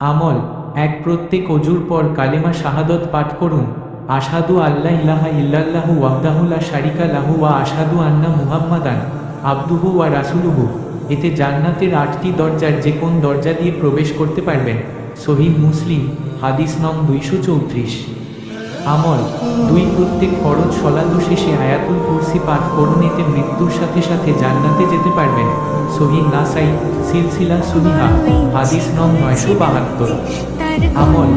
আমল এক প্রত্যেক অজুর পর কালেমা শাহাদত পাঠ করুন। আশহাদু আল্লা ইলাহা ইল্লাল্লাহু ওয়াহদাহু লা শারিকা লাহু ওয়া আশহাদু আন্না মুহাম্মাদান আবদুহু ওয়া রাসূলুহু। এতে জান্নাতের 8টি দরজার যে কোন দরজা দিয়ে প্রবেশ করতে পারবেন। সহিহ মুসলিম হাদিস নং 234। আমল প্রত্যেক ফরজ সলাত শেষে আয়াতুল কুরসি পাঠ করুন, এতে মৃত্যুর সাথে সাথে জান্নাতে যেতে পারবেন। সহিহ নাসাই সিলসিলা সহিহা হাদিস নং 972। আমল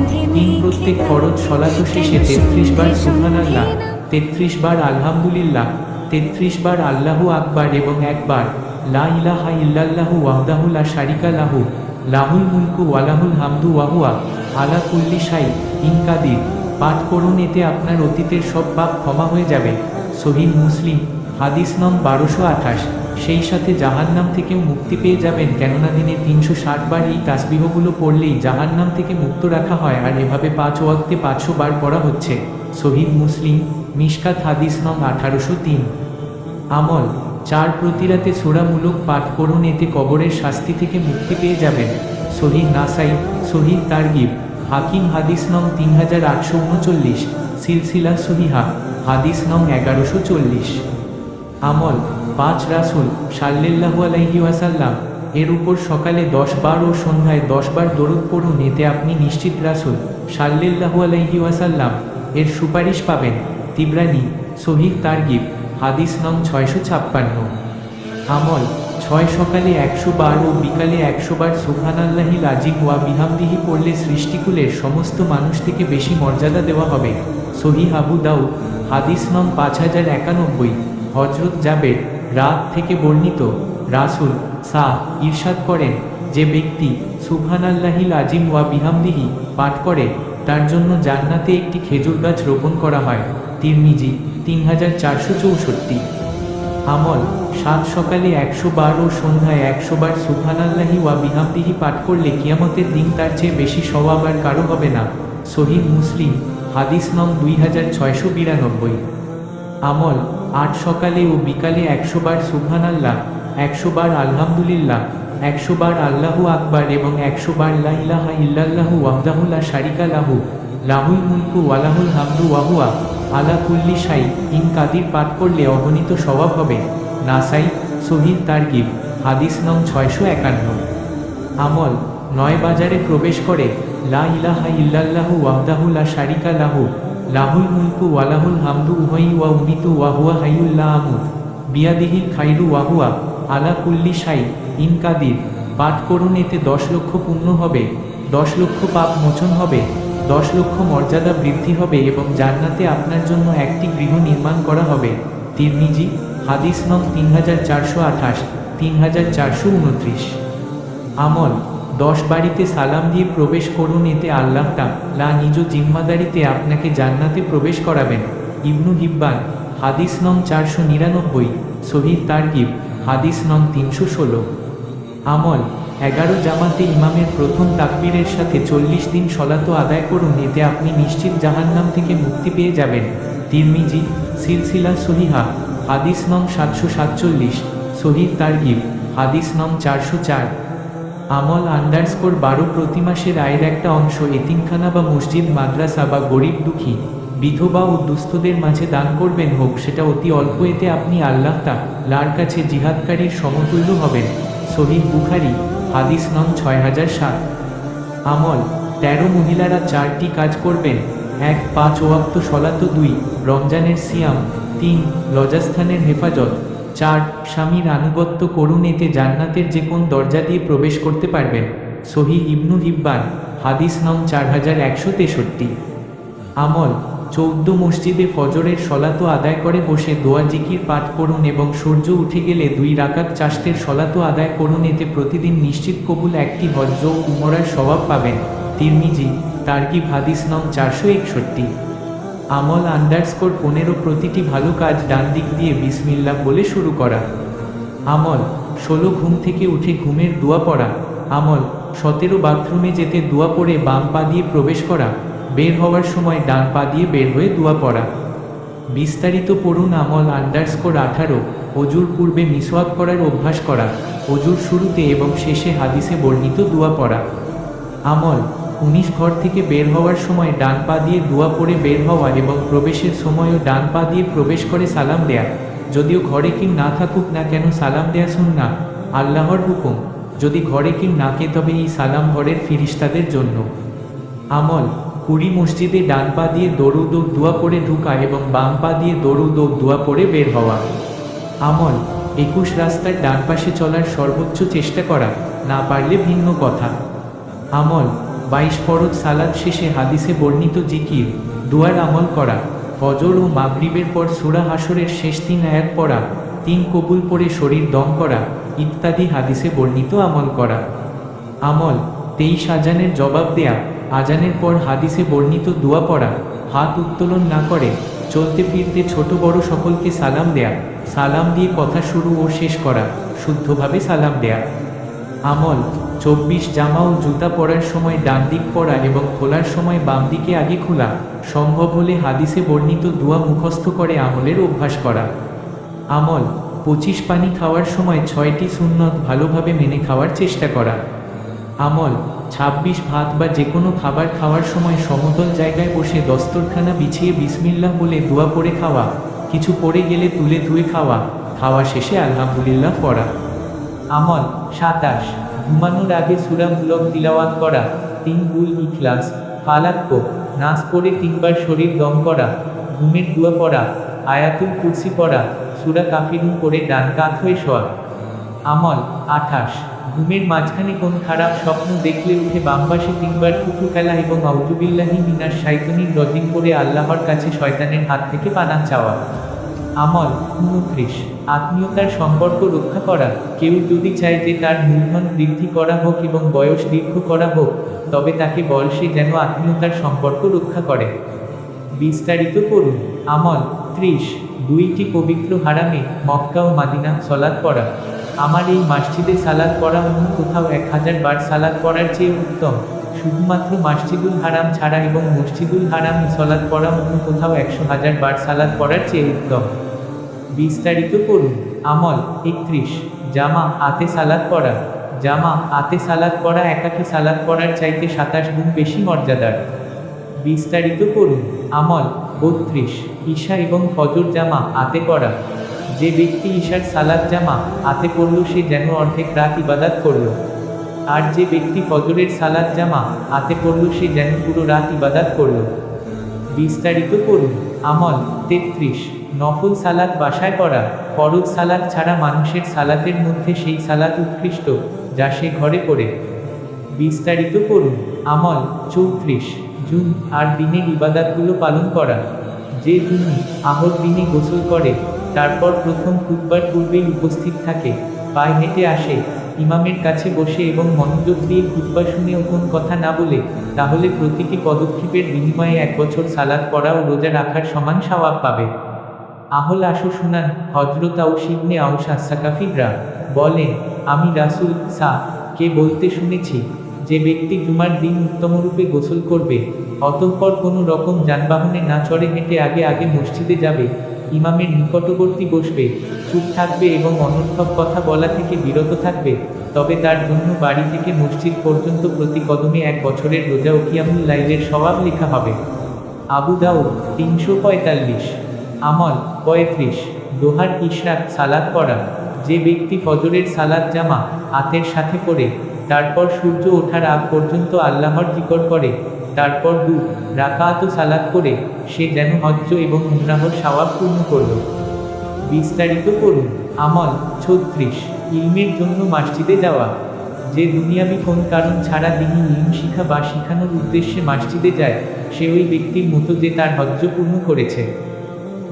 প্রত্যেক ফরজ সলাত শেষে 33 বার সুবহানাল্লাহ, 33 বার আলহামদুলিল্লাহ, 33 বার আল্লাহু আকবার এবং একবার লা ইলাহা ইল্লাল্লাহু ওয়াহদাহু লা শারিকা লাহু লাহুল মুলকু ওয়া লাহুল হামদু ওয়া হুয়া আলা কুল্লি শাইইন কাদির পাঠ করুন। এতে আপনার অতীতের সব পাপ ক্ষমা হয়ে যাবে। সহিহ মুসলিম হাদিস নং 1228। সেই সাথে জাহান্নাম থেকেও মুক্তি পেয়ে যাবেন, কেননা দিনে 360 বার এই তাসবিহগুলো পড়লেই জাহান্নাম থেকে মুক্ত রাখা হয়, আর এভাবে 5 ওয়াক্তে 500 বার পড়া হচ্ছে। সহিহ মুসলিম মিশকাত হাদিস নং 1803। আমল 4 প্রতিরাতে সূরামূলক পাঠ করুন, এতে কবরের শাস্তি থেকে মুক্তি পেয়ে যাবেন। সহিহ নাসাই সহিহ তারগিব হাকিম হাদিস নং 3839। সিলসিলা সহিহা হাদিস নং 1140। আমল 5 রাসূল সাল্লাল্লাহু আলাইহি ওয়াসাল্লাম এর উপর সকালে 10 বার ও সন্ধ্যায় 10 বার দরুদ পড়ুন, এতে আপনি নিশ্চিত রাসূল সাল্লাল্লাহু আলাইহি ওয়াসাল্লাম এর সুপারিশ পাবেন। তিবরানী সহিহ তারগিব হাদিস নং 656। আমল 6 সকালে 100 বার ও বিকালে 100 বার সুবহানাল্লাহিল আজিম ওয়া বিহামদিহি পড়লে সৃষ্টিকুলের সমস্ত মানুষ থেকে বেশি মর্যাদা দেওয়া হবে। সহিহ আবু দাউদ হাদিস নং 5091। হযরত জাবের রাত থেকে বর্ণিত, রাসূল ইরশাদ করেন, যে ব্যক্তি সুবহানাল্লাহিল আজিম ওয়া বিহামদিহি পাঠ করে তার জন্য জান্নাতে একটি খেজুর গাছ রোপণ করা হয়। তিরমিজি 3464। আমল 7 সকালে 100 বার ও সন্ধ্যায় 100 বার সুবহানাল্লাহি ওয়া বিহামদিহি পাঠ করলে কিয়ামতের দিন তার চেয়ে বেশি সওয়াব আর কারো হবে না। সহিহ মুসলিম হাদিস নং 2692। আমল 8 সকালে ও বিকালে 100 বার সুবহানাল্লাহ, 100 বার আলহামদুলিল্লাহ, 100 বার আল্লাহু আকবার এবং 100 বার লা ইলাহা ইল্লাল্লাহু ওয়াহদাহু লা শারিকা লাহু লাহুল মুলকু ওয়া লাহুল হামদু ওয়া হুয়া আলা কুল্লি শাইইন কাদির পাঠ করলে অগণিত সওয়াব হবে। নাসাই সহিহ তারগিব হাদিস নং 651। আমল 9 বাজারে প্রবেশ করে লা ইলাহা ইল্লাল্লাহু ওয়াহদাহু লা শারিকা লাহু লাহুল মুলকু ওয়া লাহুল হামদু উহাইয়ু ওয়া উমিতু ওয়া হুয়া হাইয়ুল লা আমুত বিয়াদিহিল খাইরু ওয়া হুয়া আলা কুল্লি শাইইন কাদির পাঠ করুন, এতে 10 লক্ষ পুণ্য হবে, 10 লক্ষ পাপ মোচন হবে, 10 লক্ষ মর্যাদা বৃদ্ধি হবে এবং জান্নাতে আপনার জন্য একটি গৃহ নির্মাণ করা হবে। তিরমিজি হাদিস নং 3428 3429। আমল 10 বাড়িতে সালাম দিয়ে প্রবেশ করুন, এতে আল্লাহ তাআলা নিজ জিম্মাদারিতে আপনাকে জান্নাতে প্রবেশ করাবেন। ইবনু হিব্বান হাদিস নং 499। সহিহ তারগিব হাদিস নং 316। আমল 11 জামাতে ইমামের প্রথম তাকবীরের সাথে 40 দিন সলাত আদায় করুন, এতে আপনি নিশ্চিত জাহান্নাম থেকে মুক্তি পেয়ে যাবেন। তিরমিজি সিলসিলা সহিহা হাদিস নং 747। সহিহ তারগিব হাদিস নং 404। আমল _12 প্রতি মাসের আয়ের একটা অংশ এতিমখানা বা মসজিদ মাদ্রাসা বা গরিব দুঃখী বিধবা ও দুস্থদের মাঝে দান করবেন, হোক সেটা অতি অল্প, এতে আপনি আল্লাহ তাআলার কাছে জিহাদকারীর সমতুল্য হবেন। সহিহ বুখারী হাদিস নং 6007। আমল 13 মহিলারা 4টি কাজ করবেন। 1 5 ওয়াক্ত সলাত, 2 রমজানের সিয়াম, 3 লজ্জাস্থানের হেফাজত, 4 স্বামীর আনুগত্য করুন, এতে জান্নাতের যে কোন দরজা দিয়ে প্রবেশ করতে পারবেন। সহিহ ইবনু হিব্বান হাদিস নং 4163। আমল 14 মসজিদে ফজরের সলাত আদায় করে বসে দোয়া জিকির পাঠ করুন এবং সূর্য উঠে গেলে 2 রাকাত চাশতের সলাত আদায় করুন, এতে প্রতিদিন নিশ্চিত কবুল একটি হজ্জ ও উমরার সওয়াব পাবেন। তিরমিজি তারগিব হাদিস নং 461। আমল _15 প্রতিটি ভালো কাজ ডান দিক দিয়ে বিসমিল্লাহ বলে শুরু করা। আমল 16 ঘুম থেকে উঠে ঘুমের দোয়া পড়া। আমল 17 বাথরুমে যেতে দোয়া পড়ে বাম পা দিয়ে প্রবেশ করা, বের হওয়ার সময় ডান পা দিয়ে বের হয়ে দোয়া পড়া। বিস্তারিত পড়ুন। আমল _18 অজুর পূর্বে মিসওয়াক করার অভ্যাস করা, অজুর শুরুতে এবং শেষে হাদিসে বর্ণিত দোয়া পড়া। আমল 19 ঘর থেকে বের হওয়ার সময় ডান পা দিয়ে দোয়া পড়ে বের হওয়া এবং প্রবেশের সময়ও ডান পা দিয়ে প্রবেশ করে সালাম দেয়া। যদিও ঘরে কেউ না থাকুক না কেন সালাম দেয়া সুন্নাহ, আল্লাহর হুকুম। যদি ঘরে কেউ নাকে তবে এই সালাম ঘরের ফিরিস্তাদের জন্য। আমল 20 মসজিদে ডান পা দিয়ে দরুদ ও দোয়া পড়ে ঢুকা এবং বাম পা দিয়ে দরুদ ও দোয়া পড়ে বের হওয়া। আমল 21 রাস্তার ডান পাশে চলার সর্বোচ্চ চেষ্টা করা, না পারলে ভিন্ন কথা। আমল 22 ফরজ সালাত শেষে হাদিসে বর্ণিত জিকির দুয়ার আমল করা, ফজর ও মাগরিবের পর সূরা হাশরের শেষ 3 আয়াত পড়া, 3 কবুল পড়ে শরীর দম করা ইত্যাদি হাদিসে বর্ণিত আমল করা। আমল 23 আজানের জবাব দেয়া, আজানের পর হাদিসে বর্ণিত দোয়া পড়া, হাত উত্তোলন না করে চলতে ফিরতে ছোট বড় সকলকে সালাম দেয়া, সালাম দিয়ে কথা শুরু ও শেষ করা, শুদ্ধভাবে সালাম দেয়া। আমল 24 জামা ও জুতা পরার সময় ডান দিক পরা এবং খোলার সময় বাম দিকে আগে খোলা, সম্ভব হলে হাদিসে বর্ণিত দোয়া মুখস্থ করে আমলের অভ্যাস করা। আমল 25 পানি খাওয়ার সময় 6টি সুন্নত ভালোভাবে মেনে খাওয়ার চেষ্টা করা। আমল 26 ভাত বা যে কোনো খাবার খাওয়ার সময় সমতল জায়গায় বসে দস্তরখানা বিছিয়ে বিসমিল্লাহ বলে দোয়া পড়ে খাওয়া, কিছু পড়ে গেলে তুলে ধুয়ে খাওয়া, খাওয়া শেষে আলহামদুলিল্লাহ পড়া। আমল 27 ঘুমানোর আগে সূরা মুলক তিলাওয়াত করা, 3 গুল ইখলাস, ফালাক ও নাস পড়ে 3 বার শরীর দম করা, ঘুমের দোয়া পড়া, আয়াতুল কুরসি পড়া, সূরা কাফিরুন পড়ে ডান কাত হয়ে শোয়া। আমল 28 ঘুমের মাঝখানে কোন খারাপ স্বপ্ন দেখলে উঠে বাম পাশে 3 বার থুতু ফেলা এবং আউযুবিল্লাহি মিনাশ শাইতানির রাজিম করে আল্লাহর কাছে শয়তানের হাত থেকে পানাহ চাওয়া। আমল 29 আত্মীয়তার সম্পর্ক রক্ষা করা, কেউ যদি চায় যে তার মূলধন বৃদ্ধি করা হোক এবং বয়স দীর্ঘ করা হোক, তবে তাকে বল সে যেন আত্মীয়তার সম্পর্ক রক্ষা করে। বিস্তারিত পড়ুন। আমল 30 2টি পবিত্র হারামে মক্কা ও মাদিনা সালাত পড়া। আমার এই মসজিদে সালাত পড়া অন্য কোথাও 1000 বার সালাত পড়ার চেয়ে উত্তম। শুধুমাত্র মসজিদুল হারাম ছাড়া এবং মসজিদুল হারামে সালাত পড়া অন্য কোথাও 100,000 বার সালাত পড়ার চেয়ে উত্তম। বিস্তারিত পড়ুন। আমল 31 জামা আতে সালাত পড়া। জামা আতে সালাত পড়া একাকী সালাত পড়ার চাইতে 27 গুণ বেশি মর্যাদার। বিস্তারিত পড়ুন। আমল 32 ঈশা এবং ফজর জামা আতে পড়া। যে ব্যক্তি ঈশার সালাত জামা আতে পড়ল সে যেন অর্ধেক রাত ইবাদত করল, আর যে ব্যক্তি ফজরের সালাত জামা আতে পড়ল সে যেন পুরো রাত ইবাদত করল। বিস্তারিত পড়ুন। আমল 33 নফল সালাত বাসায় পড়া। ফরজ সালাত ছাড়া মানুষের সালাতের মধ্যে সেই সালাত উৎকৃষ্ট যা সে ঘরে পড়ে। বিস্তারিত পড়ুন। আমল 34 জুন আর দিনের ইবাদতগুলো পালন করা। যে জুনি আহর দিনে গোসল করে, তারপর প্রথম খুতবার পূর্বেই উপস্থিত থাকে, পায়ে হেঁটে আসে, ইমামের কাছে বসে এবং মনোযোগ দিয়ে খুতবা শুনে ও কোন কথা না বলে, তাহলে প্রতিটি পদক্ষেপের বিনিময়ে 1 বছর সালাত পড়া ও রোজা রাখার সমান সওয়াব পাবে। আহল আশু শুনান হযরত আউস ইবনে আউস আস-সাকাফিরা বলেন, আমি রাসূল কে বলতে শুনেছি, যে ব্যক্তি জুমার দিন উত্তমরূপে গোসল করবে, অতঃপর কোনো রকম যানবাহনে না চড়ে হেঁটে আগে আগে মসজিদে যাবে, ইমামের নিকটবর্তী বসবে, চুপ থাকবে এবং অনর্থক কথা বলা থেকে বিরত থাকবে, তবে তার জন্য বাড়ি থেকে মসজিদ পর্যন্ত প্রতি কদমে 1 বছরের রোজা ও কিয়ামুল লাইলের সওয়াব লেখা হবে। আবু দাউদ 345। আমল 35 দোহার ইশরাক সালাত পড়া। যে ব্যক্তি ফজরের সালাত জামা আতের সাথে পড়ে, তারপর সূর্য ওঠার আগ পর্যন্ত আল্লাহর জিকির করে, তারপর 2 রাকাত সালাত করে, সে যেন হজ্জ এবং উমরাহর সওয়াব পূর্ণ করল। বিস্তারিত পড়ুন। আমল 36 ইলমের জন্য মসজিদে যাওয়া। যে দুনিয়াবি কোন কারণ ছাড়া দিনী ইলম শিখা বা শিখানোর উদ্দেশ্যে মসজিদে যায়, সে ওই ব্যক্তির মতো যে তার হজ্জ পূর্ণ করেছে।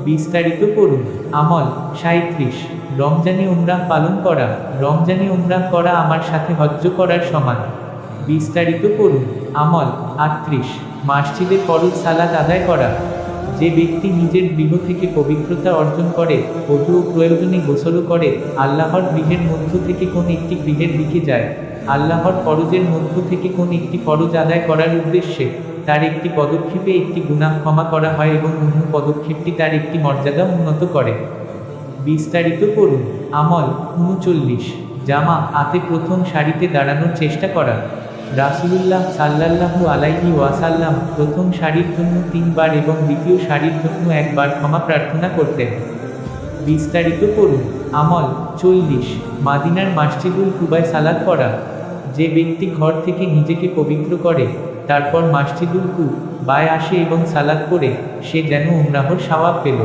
বিস্তারিত পড়ুন। আমল 37 রমজানে উমরাহ পালন করা। রমজানে উমরাহ করা আমার সাথে হজ্জ করার সমান। বিস্তারিত পড়ুন। আমল 38 মসজিদে ফরজ সালাত আদায় করা। যে ব্যক্তি নিজের গৃহ থেকে পবিত্রতা অর্জন করে, ওযু ও প্রয়োজনে গোসলও করে, আল্লাহর গৃহের মধ্য থেকে কোন একটি গৃহের দিকে যায়, আল্লাহর ফরজের মধ্য থেকে কোন একটি ফরজ আদায় করার উদ্দেশ্যে, তার একটি পদক্ষেপে একটি গুনাহ ক্ষমা করা হয় এবং অন্য পদক্ষেপটি তার একটি মর্যাদা উন্নত করে। বিস্তারিত পড়ুন। আমল 39 জামা আতে প্রথম সারিতে দাঁড়ানোর চেষ্টা করা। রাসূলুল্লাহ সাল্লাল্লাহু আলাইহি ওয়াসাল্লাম প্রথম সারির জন্য 3 বার এবং দ্বিতীয় সারির জন্য 1 বার ক্ষমা প্রার্থনা করতেন। বিস্তারিত পড়ুন। আমল 40 মাদিনার মসজিদুল কুবায় সালাত পড়া। যে ব্যক্তি ঘর থেকে নিজেকে পবিত্র করে তারপর মসজিদুল কুবায় আসে এবং সালাত পড়ে সে যেন উমরাহর সওয়াব পেল।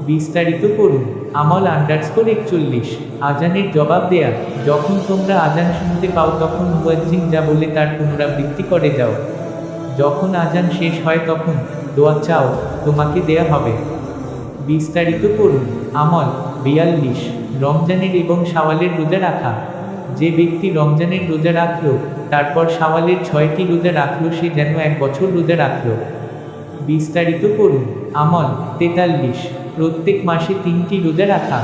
বিস্তারিত পড়ুন। আমল _41 আজানের জবাব দেয়া। যখন তোমরা আজান শুনতে পাও তখন মুয়াজ্জিন যা বলে তার পুনরাবৃত্তি করে যাও। যখন আজান শেষ হয় তখন দোয়া চাও, তোমাকে দেয়া হবে। বিস্তারিত পড়ুন। আমল 42 রমজানের এবং শাওয়ালের রোজা রাখা। যে ব্যক্তি রমজানের রোজা রাখল তারপর শাওয়ালের 6টি রোজা রাখল সে যেন 1 বছর রোজা রাখল। বিস্তারিত পড়ুন। আমল 43 প্রত্যেক মাসে 3টি রোজা রাখা।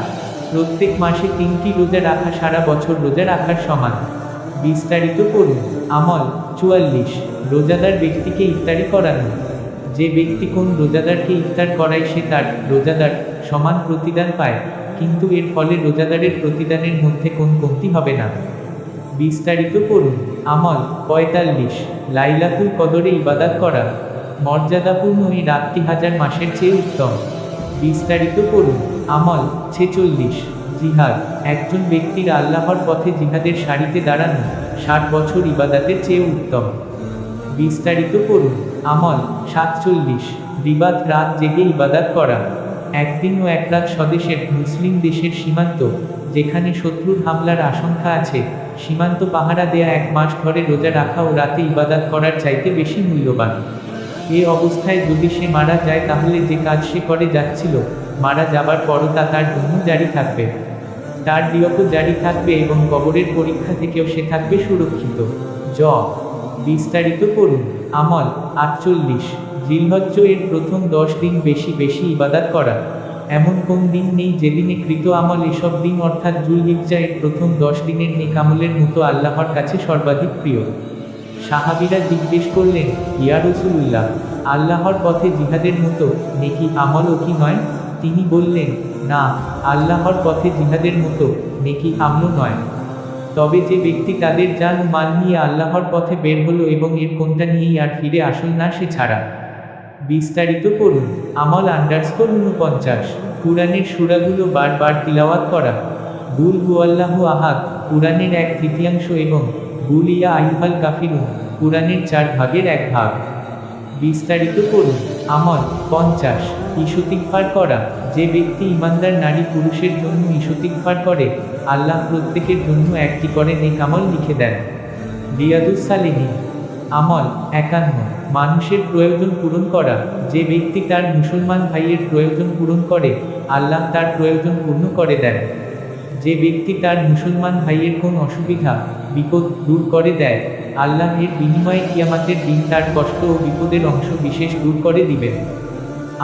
প্রত্যেক মাসে 3টি রোজা রাখা সারা বছর রোজা রাখার সমান। বিস্তারিত পড়ুন। আমল 44 রোজাদার ব্যক্তিকে ইফতারি করানো। যে ব্যক্তি কোন রোজাদারকে ইফতার করায় সে তার রোজাদার সমান প্রতিদান পায়, কিন্তু এর ফলে রোজাদারের প্রতিদানের মধ্যে কোন কমতি হবে না। বিস্তারিত পড়ুন। আমল 45 লাইলাতুল কদরে ইবাদত করা। মর্যাদাপূর্ণ এই রাতটি 1000 মাসের চেয়ে উত্তম। বিস্তারিত পড়ুন। আমল 46 জিহাদ। একজন ব্যক্তির আল্লাহর পথে জিহাদের সারিতে দাঁড়ানো 60 বছর ইবাদতের চেয়ে উত্তম। বিস্তারিত পড়ুন। আমল 47 রিবাত রাত জেগে ইবাদত করা। একদিন ও এক রাত স্বদেশের মুসলিম দেশের সীমান্ত যেখানে শত্রুর হামলার আশঙ্কা আছে সীমান্ত পাহারা দেয়া 1 মাস ধরে রোজা রাখা ও রাতে ইবাদত করার চাইতে বেশি মূল্যবান। এ অবস্থায় যদি সে মারা যায় তাহলে যে কাজ সে করে যাচ্ছিল মারা যাবার পরও তা তার জন্য জারি থাকবে, তার নিয়ত জারি থাকবে এবং কবরের পরীক্ষা থেকেও সে থাকবে সুরক্ষিত। বিস্তারিত পড়ুন। আমল 48 জিলহজ্জ এর প্রথম 10 দিন বেশি বেশি ইবাদত করা। এমন কোন দিন নেই যেদিনে কৃত আমল এসব দিন অর্থাৎ যুলহিজ্জা এর প্রথম 10 দিনের নেক আমলের মতো আল্লাহর কাছে সর্বাধিক প্রিয়। সাহাবীরা জিজ্ঞেস করলেন, ইয়া রাসূলুল্লাহ, আল্লাহর পথে জিহাদের মতো নেকি আমলও কি নয়? তিনি বললেন, না, আল্লাহর পথে জিহাদের মতো নেকি আমলও নয়। তবে যে ব্যক্তি তাদের জান ও মাল নিয়ে আল্লাহর পথে বের হলো এবং এর কোনটা নিয়েই আর ফিরে আসল না সে ছাড়া। বিস্তারিত পড়ুন। আমল _49 কুরআনের সূরাগুলো বারবার তিলাওয়াত করা। কুল হুয়াল্লাহু আহাদ কুরআনের 1/3 এবং কুল ইয়া আইয়ুহাল কাফিরুন কুরআনের 4 ভাগের 1 ভাগ। বিস্তারিত পড়ুন। আমল 50 ইশতিগফার করা। যে ব্যক্তি ইমানদার নারী পুরুষের জন্য ইশতিগফার করে আল্লাহ প্রত্যেকের জন্য 1টি করে নেক আমল লিখে দেন। রিয়াদুস সালিহিন। আমল 51 মানুষের প্রয়োজন পূরণ করা। যে ব্যক্তি তার মুসলমান ভাইয়ের প্রয়োজন পূরণ করে আল্লাহ তার প্রয়োজন পূর্ণ করে দেন। যে ব্যক্তি তার মুসলমান ভাইয়ের কোন অসুবিধা বিপদ দূর করে দেয় আল্লাহ এর বিনিময়ে কিয়ামতের দিন তার কষ্ট ও বিপদের অংশ বিশেষ দূর করে দিবেন।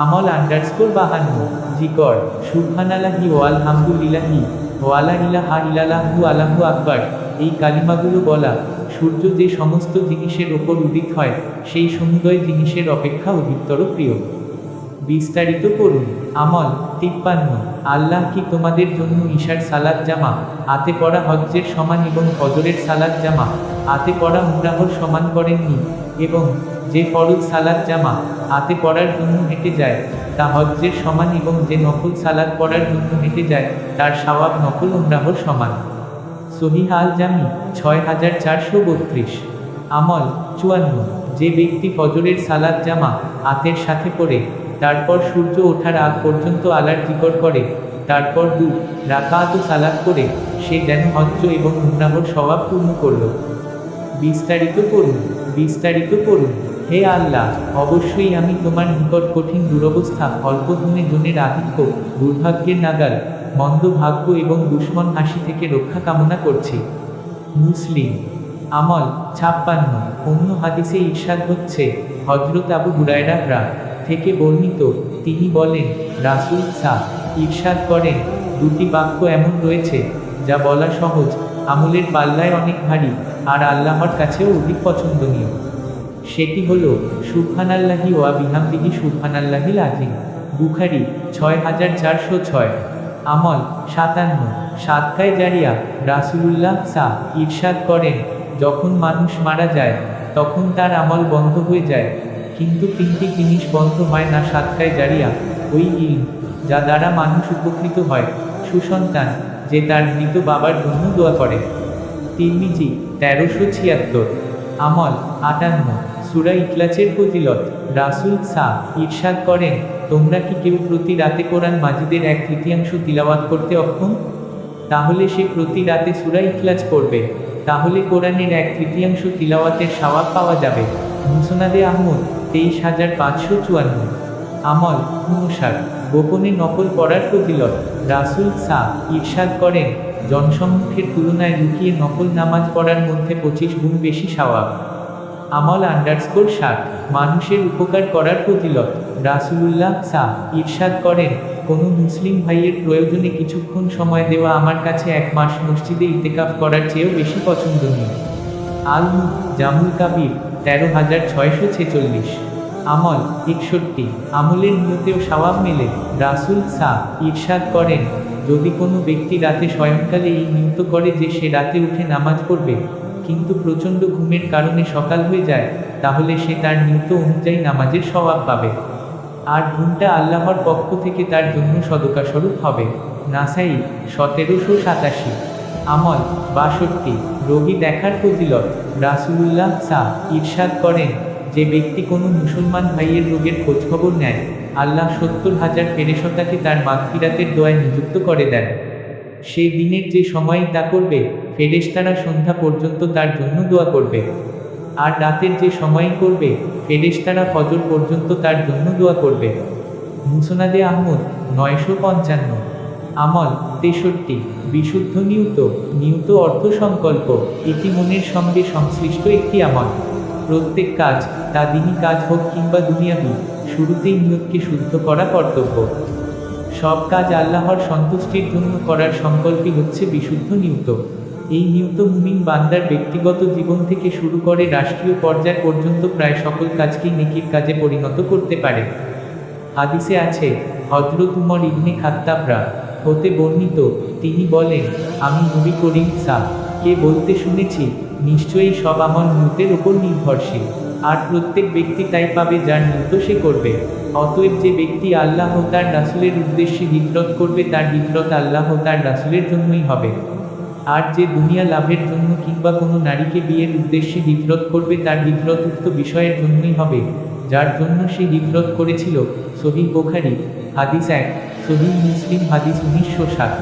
আমল _52 জিকর। সুবহানাল্লাহি ওয়া আলহামদুলিল্লাহি ওয়া লা ইলাহা ইল্লাল্লাহু আল্লাহু আকবার এই কালিমাগুলো বলা। সূর্য যে সমস্ত জিনিসের ওপর উদিত হয় সেই সমুদয় জিনিসের অপেক্ষা অধিকতর প্রিয়। বিস্তারিত পড়ুন। আমল 53 আল্লাহ কি তোমাদের জন্য ঈশার সালাত জামা আতে পড়া হজ্জের সমান এবং ফজরের সালাত জামা আতে পড়া উমরাহর সমান করেননি? এবং যে ফরজ সালাত জামা আতে পড়ার জন্য হেঁটে যায় তা হজ্জের সমান এবং যে নফল সালাত পড়ার জন্য হেঁটে যায় তার সওয়াব নফল উমরাহর সমান। সহিহ আল জামি 6432। আমল 54 যে ব্যক্তি ফজরের সালাত জামা আতের সাথে পড়ে তারপর সূর্য ওঠার আগ পর্যন্ত আল্লাহর জিকির করে তারপর 2 রাকাত সালাত করে সে যেন হজ্জ এবং উমরাহর সওয়াব পূর্ণ করল। বিস্তারিত পড়ুন। বিস্তারিত পড়ুন। হে আল্লাহ, অবশ্যই আমি তোমার নিকট কঠিন দুরবস্থা, অল্প ধনে জনের আধিক্য, দুর্ভাগ্যের নাগাল, মন্দ ভাগ্য এবং দুশ্মন হাসি থেকে রক্ষা কামনা করছি। মুসলিম। আমল 56 অন্য হাদিসে ইরশাদ হচ্ছে, হযরত আবু হুরায়রা থেকে বর্ণিত, তিনি বলেন, রাসূল ইরশাদ করেন, 2টি বাক্য এমন রয়েছে যা বলা সহজ, আমলের পাল্লায় অনেক ভারী, আর আল্লাহর কাছেও অধিক পছন্দনীয়। সেটি হলো সুবহানাল্লাহি ওয়া বিহামদিহি সুবহানাল্লাহিল আযীম। বুখারী 6406। আমল 57 সাদকায়ে জারিয়া। রাসূলুল্লাহ ইরশাদ করেন, যখন মানুষ মারা যায় তখন তার আমল বন্ধ হয়ে যায়, কিন্তু তিনটি জিনিস বন্ধ হয় না: সাদকায়ে জারিয়া, ওই ইলম যা দ্বারা মানুষ উপকৃত হয়; সুসন্তান, যে তার মৃত বাবার জন্য দোয়া করে। তিরমিজি 1376। আমল 58। সূরা ইখলাসের ফজিলত। রাসূল ইরশাদ করেন, তোমরা কি কেউ প্রতি রাতে কোরআন মাজিদের 1/3 তিলাওয়াত করতে অক্ষম? তাহলে সে প্রতি রাতে সূরা ইখলাস পড়বে, তাহলে কোরআনের 1/3 তিলাওয়াতের সওয়াব পাওয়া যাবে। মুসনাদে আহমদ 23554। আমল 59। গোপনে নফল পড়ার ফজিলত। রাসূল ইরশাদ করেন, জনসম্মুখের তুলনায় লুকিয়ে নফল নামাজ পড়ার মধ্যে 25 গুণ বেশি সওয়াব। আমল _60। মানুষের উপকার করার ফজিলত। রাসূলুল্লাহ ইরশাদ করেন, কোনো মুসলিম ভাইয়ের প্রয়োজনে কিছুক্ষণ সময় দেওয়া আমার কাছে 1 মাস মসজিদে ইতিকাফ করার চেয়েও বেশি পছন্দনীয়। জামুল কাবির 13646। আমল 61। আমলের নিয়তেও সওয়াব মেলে। রাসূল ইরশাদ করেন, যদি কোনো ব্যক্তি রাতে শয়নকালে এই নিয়ত করে যে সে রাতে উঠে নামাজ পড়বে, কিন্তু প্রচণ্ড ঘুমের কারণে সকাল হয়ে যায়, তাহলে সে তার নিয়ত অনুযায়ী নামাজের সওয়াব পাবে, আর ঘুমটা আল্লাহর পক্ষ থেকে তার জন্য সদকা স্বরূপ হবে। নাসাই 1787। আমল 62। রোগী দেখার ফজিলত। রাসূলুল্লাহ ইরশাদ করেন, যে ব্যক্তি কোনো মুসলমান ভাইয়ের রোগের খোঁজখবর নেয়, আল্লাহ 70,000 ফেরেশতাকে তার মাগফিরাতের দোয়ায় নিযুক্ত করে দেন। সে দিনের যে সময়ই তা করবে, ফেরেশতারা সন্ধ্যা পর্যন্ত তার জন্য দোয়া করবে, আর রাতের যে সময়ই করবে, ফেরেশতারা ফজর পর্যন্ত তার জন্য দোয়া করবে। মুসনাদে আহমদ 955। আমল 63। বিশুদ্ধ নিয়ত অর্থ সংকল্প। এটি মনের সঙ্গে সংশ্লিষ্ট একটি আমল। প্রত্যেক কাজ, তা দিনী কাজ হোক কিংবা দুনিয়াবি, শুরুতেই নিয়তকে শুদ্ধ করা কর্তব্য। সব কাজ আল্লাহর সন্তুষ্টির জন্য করার সংকল্পই হচ্ছে বিশুদ্ধ নিয়ত। এই নিয়ত মুমিন বান্দার ব্যক্তিগত জীবন থেকে শুরু করে রাষ্ট্রীয় পর্যায় পর্যন্ত প্রায় সকল কাজকেই নেকির কাজে পরিণত করতে পারে। হাদিসে আছে, হযরত উমর ইবনে খাত্তাব হতে বর্ণিত, তিনি বলেন, আমি নবী করিম কে বলতে শুনেছি, নিশ্চয়ই সব আমল নিয়তের উপর নির্ভরশীল, আর প্রত্যেক ব্যক্তি তাই পাবে যার নিয়ত সে করবে। অতএব যে ব্যক্তি আল্লাহ ও তার রাসূলের উদ্দেশ্যে হিজরত করবে, তার হিজরত আল্লাহ ও তার রাসূলের জন্যই হবে। আর যে দুনিয়া লাভের জন্য কিংবা কোনো নারীকে বিয়ের উদ্দেশ্যে হিজরত করবে, তার হিজরত উক্ত বিষয়ের জন্যই হবে যার জন্য সে হিজরত করেছিল। সহিহ বুখারী হাদিস 1, সহিহ মুসলিম হাদিস 1907।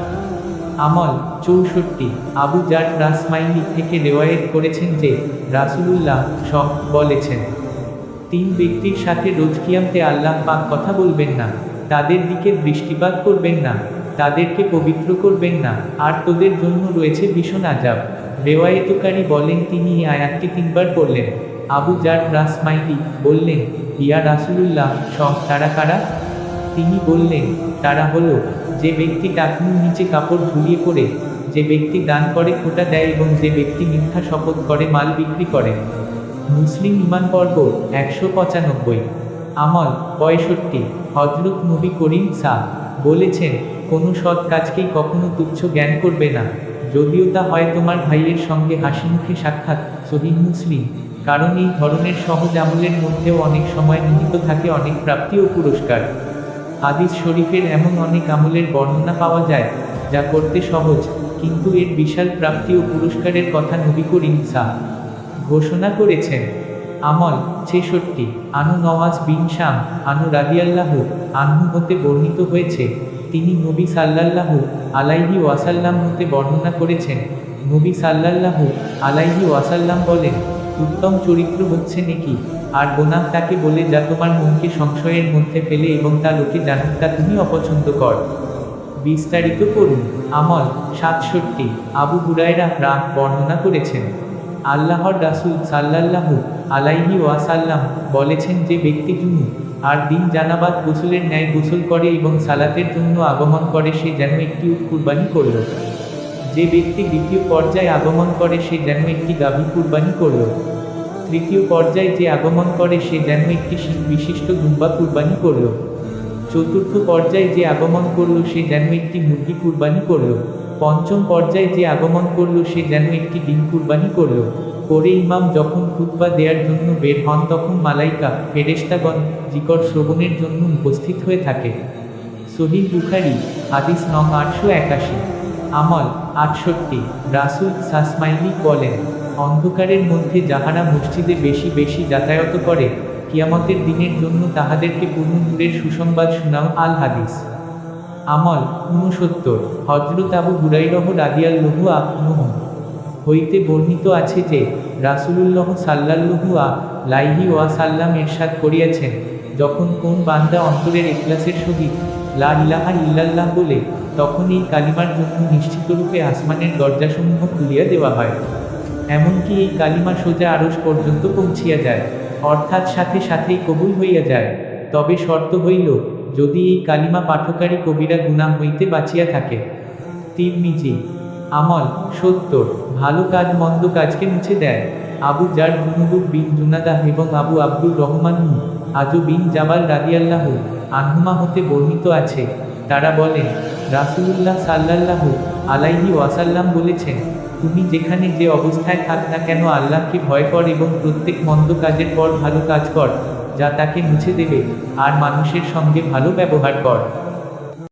আমল 64। আবু জার রাসমাইলি থেকে রিওয়ায়েত করেছেন যে, রাসূলুল্লাহ বলেছেন, 3 ব্যক্তির সাথে রোজ কিয়ামতে আল্লাহ পাক কথা বলবেন না, তাদের দিকে দৃষ্টিপাত করবেন না, তাদেরকে পবিত্র করবেন না, আর তোদের জন্য রয়েছে ভীষণ আযাব। রিওয়ায়েতকারী বলেন, তিনি এই আয়াতটি 3 বার পড়লেন। আবু জার রাসমাইলি বললেন, ইয়া রাসূলুল্লাহ, তারা কারা? তিনি বললেন, তারা হলো, যে ব্যক্তি টাকনুর নিচে কাপড় ঝুলিয়ে পড়ে, যে ব্যক্তি দান করে খোঁটা দেয়, এবং যে ব্যক্তি মিথ্যা শপথ করে মাল বিক্রি করে। মুসলিম ঈমান পর্ব 195। আমল 65। হযরত নবী করিম বলেছেন, কোনো সৎ কাজকেই কখনো তুচ্ছ জ্ঞান করবে না, যদিও তা হয় তোমার ভাইয়ের সঙ্গে হাসিমুখে সাক্ষাৎ। সহিহ মুসলিম। কারণ এই ধরনের সহজ আমলের মধ্যেও অনেক সময় নিহিত থাকে অনেক প্রাপ্তি ও পুরস্কার। হাদিস শরীফের এমন অনেক আমলের বর্ণনা পাওয়া যায় যা করতে সহজ, কিন্তু এর বিশাল প্রাপ্তি ও পুরস্কারের কথা নবী করিম ঘোষণা করেছেন। আমল 66। আনু নওয়াজ বিন শাম রাদিয়াল্লাহু আনহু হতে বর্ণিত হয়েছে, তিনি নবী সাল্লাল্লাহু আলাইহি ওয়াসাল্লাম হতে বর্ণনা করেছেন, নবী সাল্লাল্লাহু আলাইহি ওয়াসাল্লাম বলেন, উত্তম চরিত্র হচ্ছে নেকি, আর গুনাহ তাকে বলে যা তোমার মনকে সংশয়ের মধ্যে ফেলে এবং তা লোকে জানুক তা তুমি অপছন্দ কর। বিস্তারিত পড়ুন। আমল 67। আবু হুরায়রা বর্ণনা করেছেন, আল্লাহর রাসূল সাল্লাল্লাহু আলাইহি ওয়াসাল্লাম বলেছেন, যে ব্যক্তি জুমু আর দিন জানাবাত গোসলের ন্যায় গোসল করে এবং সালাতের জন্য আগমন করে, সে যেন একটি উট কুরবানি করল। যে ব্যক্তি দ্বিতীয় পর্যায়ে আগমন করে, সে যেন একটি গাভী কুরবানি করল। তৃতীয় পর্যায়ে যে আগমন করে, সে যেন একটি শিং বিশিষ্ট দুম্বা কুরবানি করল। চতুর্থ পর্যায়ে যে আগমন করল, সে যেন একটি মুরগি কুরবানি করল। পঞ্চম পর্যায়ে যে আগমন করল, সে যেন একটি ডিম কুরবানি করল। পরে ইমাম যখন খুতবা দেওয়ার জন্য বের হন তখন মালাইকা ফেরেশতাগণ জিকর শ্রবণের জন্য উপস্থিত হয়ে থাকে। সহিহ বুখারী হাদিস নং 881। আমল 68। রাসূল সাসমাইলি বলেন, অন্ধকারের মধ্যে যাহারা মসজিদে বেশি বেশি যাতায়াত করে, কিয়ামতের দিনের জন্য তাহাদেরকে পূর্ণ নূরের সুসংবাদ শুনাও। আল হাদিস। আমল 69। হযরত আবু হুরায়রা রাদিয়াল্লাহু আনহু হইতে বর্ণিত আছে যে রাসূলুল্লাহ সাল্লাল্লাহু আলাইহি ওয়াসাল্লাম ইরশাদ করিয়াছেন, যখন কোন বান্দা অন্তরের ইখলাসের সহিত লা ইলাহা ইল্লাল্লাহ বলে, তখন এই কালিমার জন্য নিশ্চিতরূপে আসমানের দরজাসমূহ খুলিয়া দেওয়া হয়। এমনকি এই কালিমা সোজা আরশ পর্যন্ত পৌঁছিয়া যায়, অর্থাৎ সাথে সাথেই কবুল হইয়া যায়। তবে শর্ত হইল, যদি এই কালিমা পাঠকারী কবিরা গুনাহ হইতে বাঁচিয়া থাকে। তিরমিজি। আমল 70। ভালো কাজ মন্দ কাজকে মুছে দেয়। আবু জার জুনুবুর বিন জুনাদাহ এবং আবু আব্দুর রহমান আজু বিন জাবাল রাদিয়াল্লাহু আনহুমা হতে বর্ণিত আছে, তারা বলেন, রাসূলুল্লাহ সাল্লাল্লাহু আলাইহি ওয়াসাল্লাম বলেছেন, তুমি যেখানে যে অবস্থায় থাক না কেন আল্লাহকে ভয় কর এবং প্রত্যেক মন্দ কাজের পর ভালো কাজ কর, যা তাকে মুছে দেবে, আর মানুষের সঙ্গে ভালো ব্যবহার কর।